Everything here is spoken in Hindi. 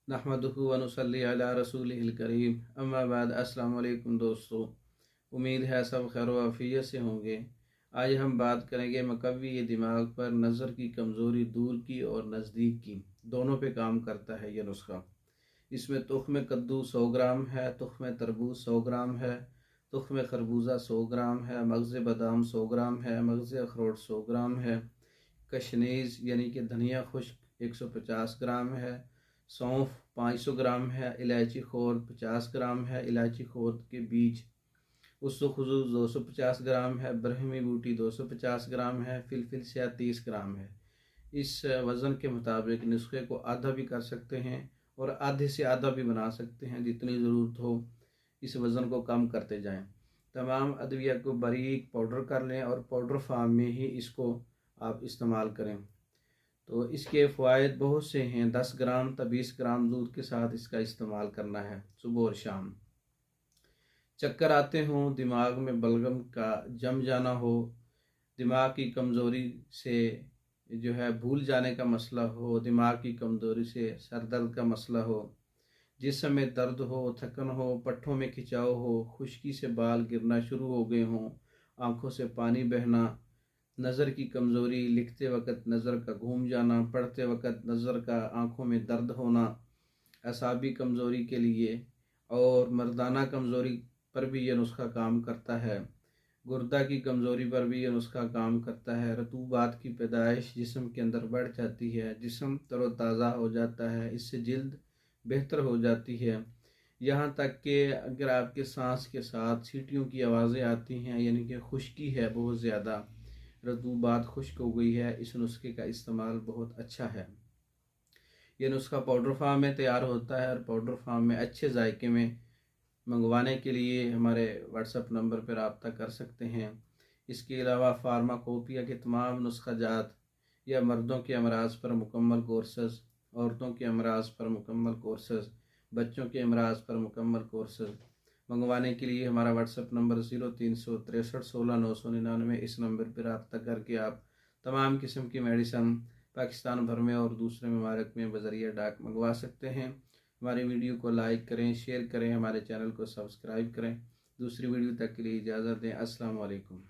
नहमदुहु व नुसल्ली अला रसूलिहिल करीम, अम्मा बाद। अस्सलाम वालेकुम दोस्तों, उम्मीद है सब खैर व आफियत से होंगे। आज हम बात करेंगे मकवी दिमाग पर। नज़र की कमज़ोरी दूर की और नज़दीक की दोनों पे काम करता है यह नुस्खा। इसमें तुख्म कद्दू 100 ग्राम है, तुख्म तरबूज 100 ग्राम है, तुख्म खरबूजा 100 ग्राम है, मगज़ बादाम 100 ग्राम है, मगज़ अखरोट 100 ग्राम है, कशनीज़ यानी कि धनिया खुश्क 150 ग्राम है, सौंफ 500 ग्राम है, इलायची खोर 50 ग्राम है, इलायची खोर के बीज उसो खुजूज 250 ग्राम है, ब्रह्मी बूटी 250 ग्राम है, फिलफिल स्याह 30 ग्राम है। इस वज़न के मुताबिक नुस्खे को आधा भी कर सकते हैं और आधे से आधा भी बना सकते हैं, जितनी ज़रूरत हो इस वज़न को कम करते जाएं। तमाम अदविया को बारीक पाउडर कर लें और पाउडर फार्म में ही इसको आप इस्तेमाल करें। तो इसके फ़वाइद बहुत से हैं। 10 ग्राम तक 20 ग्राम दूध के साथ इसका इस्तेमाल करना है सुबह और शाम। चक्कर आते हों, दिमाग में बलगम का जम जाना हो, दिमाग की कमज़ोरी से जो है भूल जाने का मसला हो, दिमाग की कमज़ोरी से सर दर्द का मसला हो, जिस्म में दर्द हो, थकन हो, पट्ठों में खिंचाव हो, खुश्की से बाल गिरना शुरू हो गए हों, आँखों से पानी बहना, नज़र की कमज़ोरी, लिखते वक़्त नज़र का घूम जाना, पढ़ते वक़्त नज़र का आँखों में दर्द होना, असाबी कमज़ोरी के लिए और मर्दाना कमज़ोरी पर भी यह नुस्खा काम करता है। गुर्दा की कमज़ोरी पर भी यह नुस्खा काम करता है। रतूबात की पैदाइश जिस्म के अंदर बढ़ जाती है, जिस्म तरोताज़ा हो जाता है, इससे जल्द बेहतर हो जाती है। यहाँ तक कि अगर आपके सांस के साथ सीटियों की आवाज़ें आती हैं, यानी कि खुश्की है बहुत ज़्यादा, रतूबात खुश्क हो गई है, इस नुस्खे का इस्तेमाल बहुत अच्छा है। यह नुस्खा पाउडर फार्म में तैयार होता है और पाउडर फार्म में अच्छे जायके में मंगवाने के लिए हमारे व्हाट्सएप नंबर पर रब्ता कर सकते हैं। इसके अलावा फार्माकोपिया के तमाम नुस्खा जात या मर्दों के अमराज पर मुकम्मल कोर्सेज़, औरतों के अमराज पर मुकम्मल कोर्सेज़, बच्चों के अमराज पर मुकम्मल कोर्सेज़ मंगवाने के लिए हमारा व्हाट्सएप नंबर 036316 999। इस नंबर पर रब्ता करके आप तमाम किस्म की मेडिसन पाकिस्तान भर में और दूसरे ममालिक में बज़रिया डाक मंगवा सकते हैं। हमारी वीडियो को लाइक करें, शेयर करें, हमारे चैनल को सब्सक्राइब करें। दूसरी वीडियो तक के लिए इजाज़त दें। अस्सलाम वालेकुम।